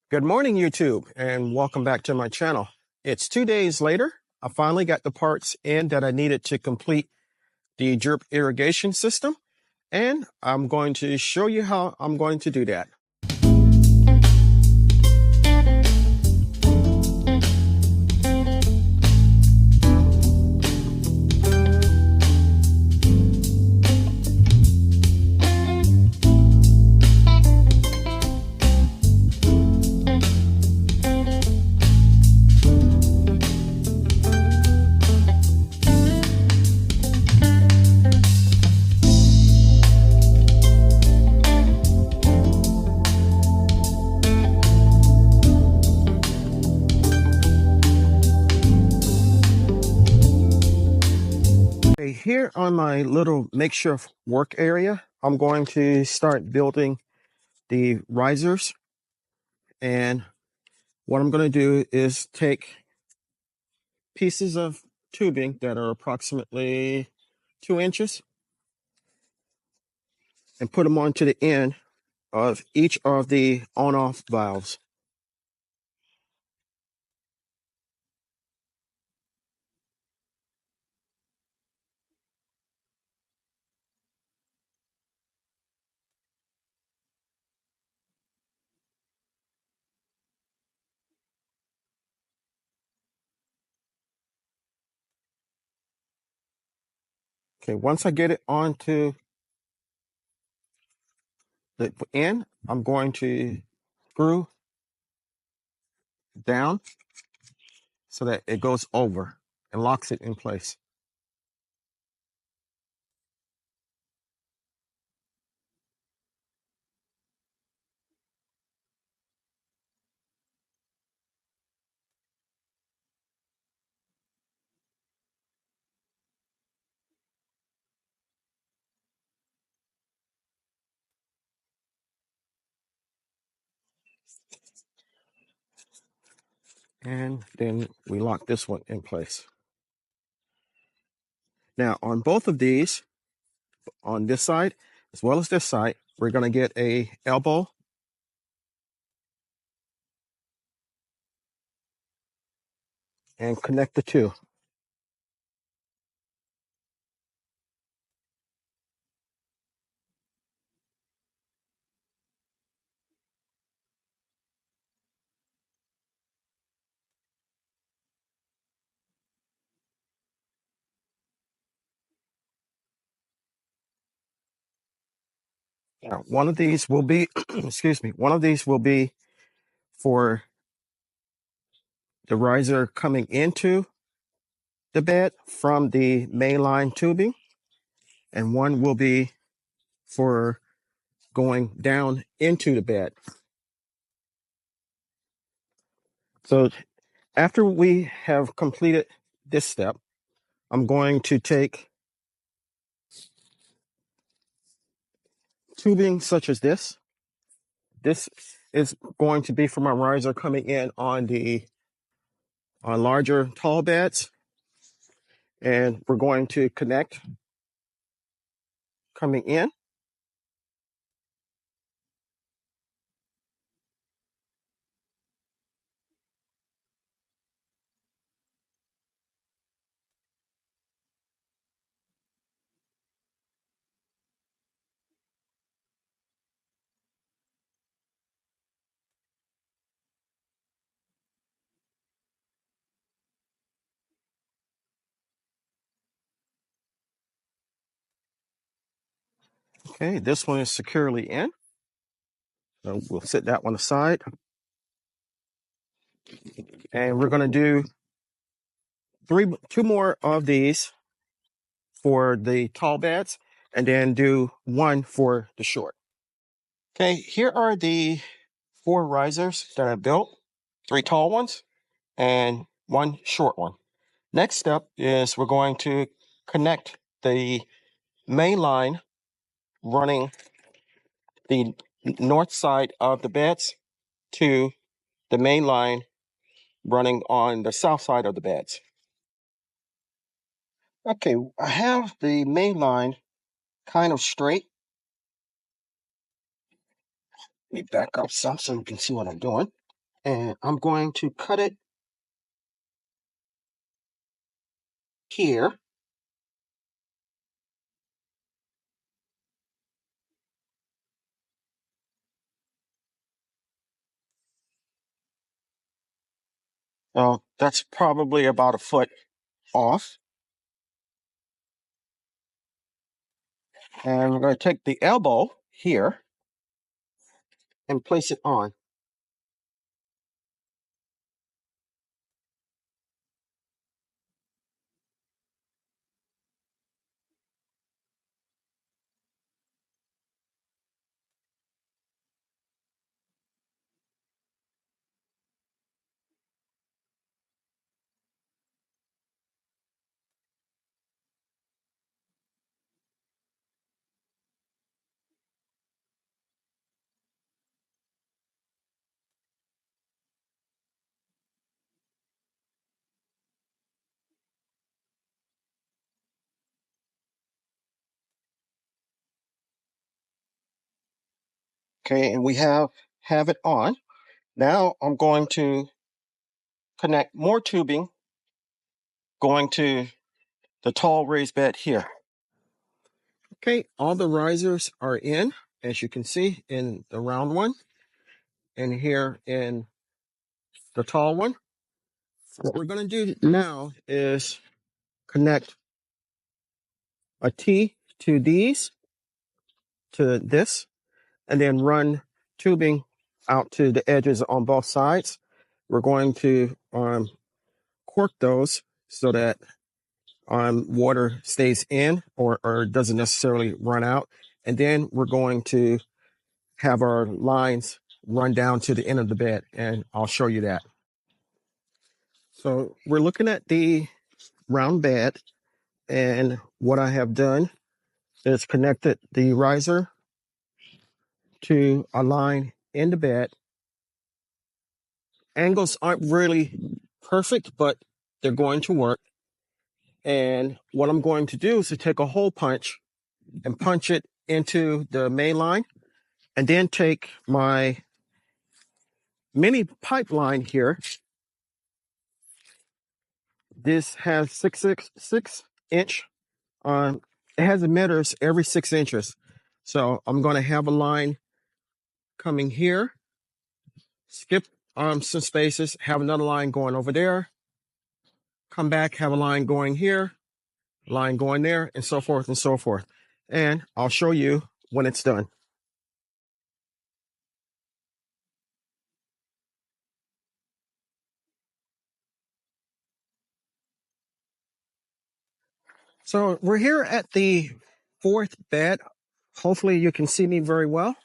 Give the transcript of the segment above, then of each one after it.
Good morning, YouTube, and welcome back to my channel. It's 2 days later. I finally got the parts in that I needed to complete the drip irrigation system, and I'm going to show you how I'm going to do that. Okay, here on my little makeshift work area, I'm going to start building the risers. And what I'm going to do is take pieces of tubing that are approximately 2 inches and put them onto the end of each of the on-off valves. Okay, once I get it onto the end, I'm going to screw down so that it goes over and locks it in place. And then we lock this one in place. Now on both of these, on this side as well as this side, we're going to get a elbow and connect the two. Now, one of these will be, excuse me, one of these will be for the riser coming into the bed from the mainline tubing, and one will be for going down into the bed. So after we have completed this step, I'm going to take tubing such as this. This is going to be for my riser coming in on larger tall beds, and we're going to connect coming in. Okay, this one is securely in. So we'll set that one aside. And we're going to do two more of these for the tall beds, and then do one for the short. Okay, here are the 4 risers that I built, 3 tall ones and 1 short one. Next step is we're going to connect the main line running the north side of the beds to the main line running on the south side of the beds. Okay, I have the main line kind of straight. Let me back up some so you can see what I'm doing. And I'm going to cut it here. That's probably about a foot off. And we're going to take the elbow here and place it on. Okay, and we have it on. Now I'm going to connect more tubing going to the tall raised bed here. Okay, all the risers are in, as you can see, in the round one and here in the tall one. What we're going to do now is connect a T to these, to this, and then run tubing out to the edges on both sides. We're going to cork those so that water stays in or doesn't necessarily run out. And then we're going to have our lines run down to the end of the bed, and I'll show you that. So we're looking at the round bed, and what I have done is connected the riser to a line in the bed. Angles aren't really perfect, but they're going to work. And what I'm going to do is to take a hole punch and punch it into the main line, and then take my mini pipeline here. This has 6 inch. It has emitters every 6 inches. So I'm going to have a line coming here, skip some spaces, have another line going over there, come back, have a line going here, line going there, and so forth and so forth. And I'll show you when it's done. So we're here at the 4th bed. Hopefully you can see me very well.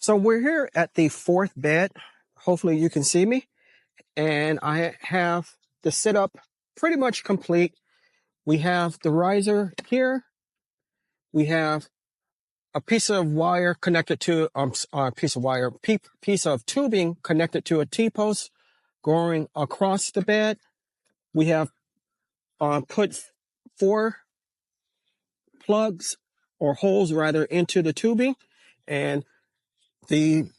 So we're here at the 4th bed. Hopefully you can see me. And I have the setup pretty much complete. We have the riser here. We have a piece of wire connected to piece of tubing connected to a T-post going across the bed. We have put 4 plugs or holes rather into the tubing, and the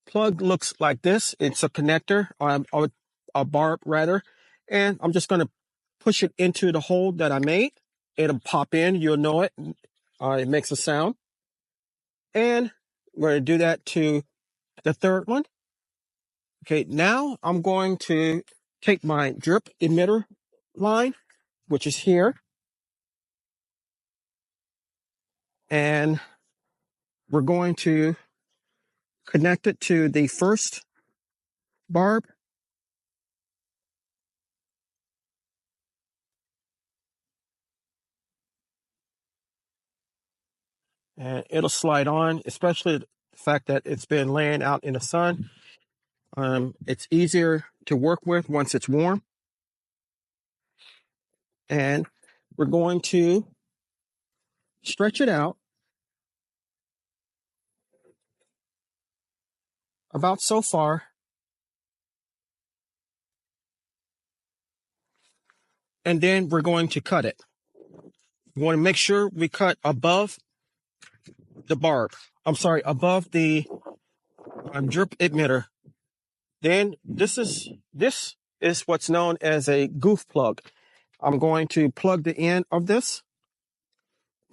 plug looks like this. It's a connector, a barb rather, and I'm just going to push it into the hole that I made. It'll pop in. You'll know it. It makes a sound. And we're going to do that to the 3rd one. Okay, now I'm going to take my drip emitter line, which is here, and we're going to connect it to the first barb. And it'll slide on, especially the fact that it's been laying out in the sun. It's easier to work with once it's warm. And we're going to stretch it out about so far. And then we're going to cut it. We want to make sure we cut above the barb. I'm sorry, above the drip emitter. Then this is what's known as a goof plug. I'm going to plug the end of this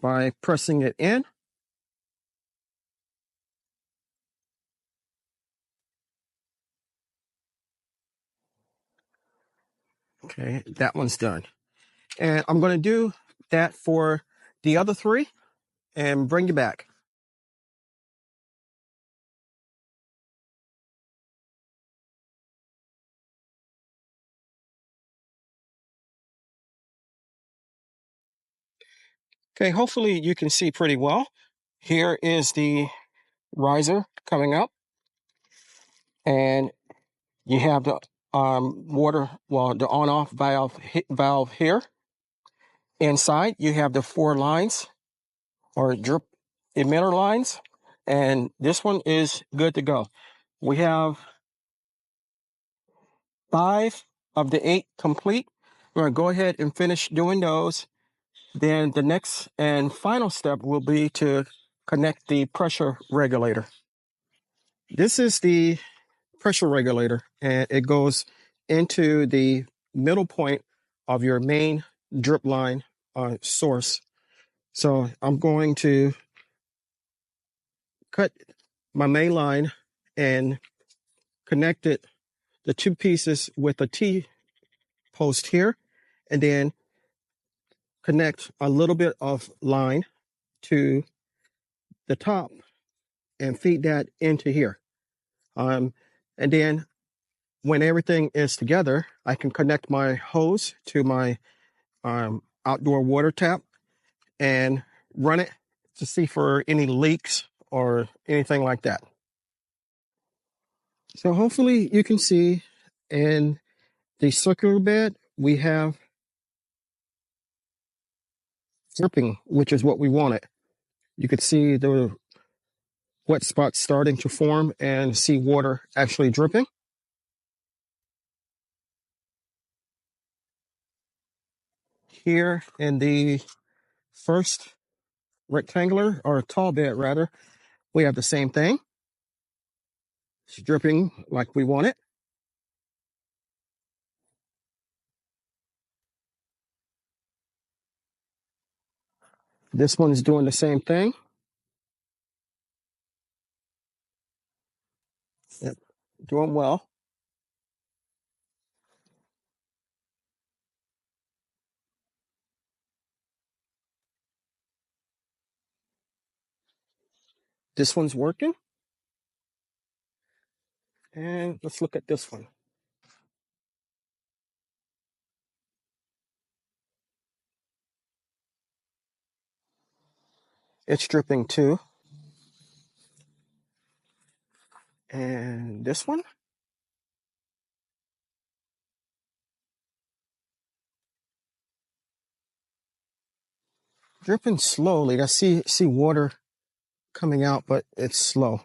by pressing it in. Okay, that one's done. And I'm going to do that for the other three and bring you back. Okay, hopefully you can see pretty well. Here is the riser coming up, and you have the water, well, the on-off valve here. Inside, you have the 4 lines or drip emitter lines, and this one is good to go. We have 5 of the 8 complete. We're going to go ahead and finish doing those. Then the next and final step will be to connect the pressure regulator. This is the pressure regulator, and it goes into the middle point of your main drip line source. So I'm going to cut my main line and connect it, the 2 pieces, with a T post here, and then connect a little bit of line to the top and feed that into here. And then when everything is together, I can connect my hose to my outdoor water tap and run it to see for any leaks or anything like that. So hopefully you can see in the circular bed, we have dripping, which is what we wanted. You could see the wet spots starting to form and see water actually dripping. Here in the first rectangular, or tall bed rather, we have the same thing. It's dripping like we want it. This one is doing the same thing. Yep, doing well. This one's working. And let's look at this one. It's dripping too. And this one, dripping slowly. I see water coming out, but it's slow.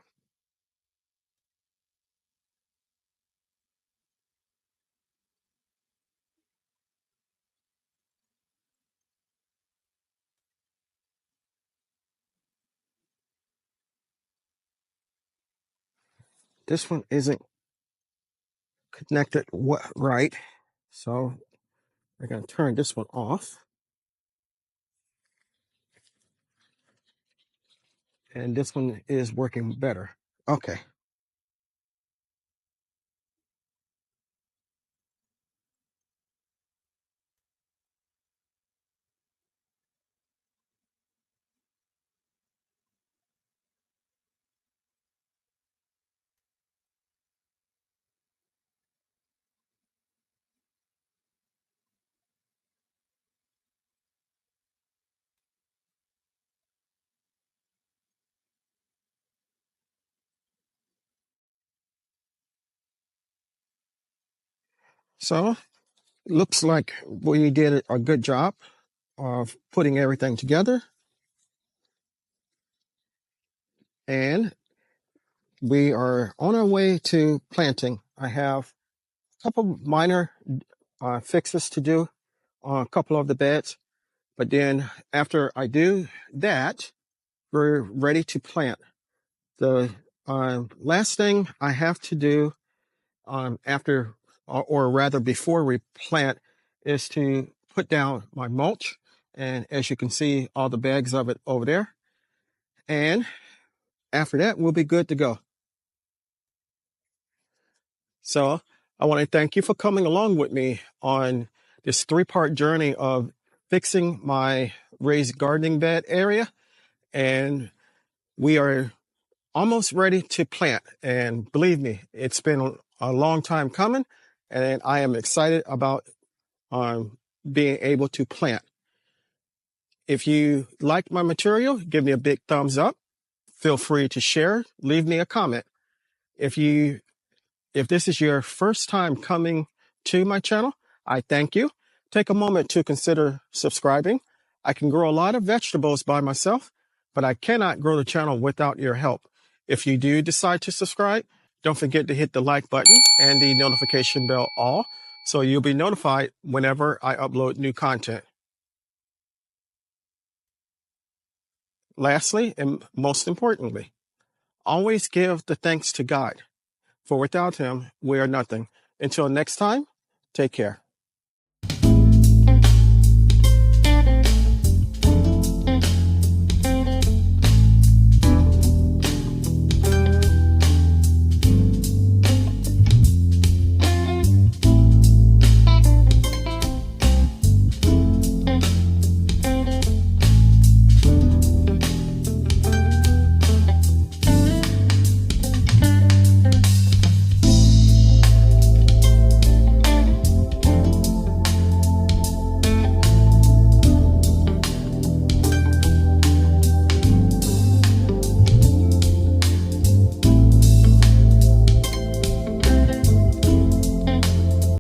This one isn't connected right. So we're going to turn this one off. And this one is working better. Okay. So looks like we did a good job of putting everything together. And we are on our way to planting. I have a couple minor fixes to do on a couple of the beds. But then after I do that, we're ready to plant. The last thing I have to do after, or rather before we plant, is to put down my mulch. And as you can see, all the bags of it over there. And after that, we'll be good to go. So I want to thank you for coming along with me on this 3-part journey of fixing my raised gardening bed area. And we are almost ready to plant. And believe me, it's been a long time coming, and I am excited about being able to plant. If you like my material, give me a big thumbs up. Feel free to share, leave me a comment. If this is your first time coming to my channel, I thank you. Take a moment to consider subscribing. I can grow a lot of vegetables by myself, but I cannot grow the channel without your help. If you do decide to subscribe, don't forget to hit the like button and the notification bell all, so you'll be notified whenever I upload new content. Lastly, and most importantly, always give the thanks to God, for without him, we are nothing. Until next time, take care.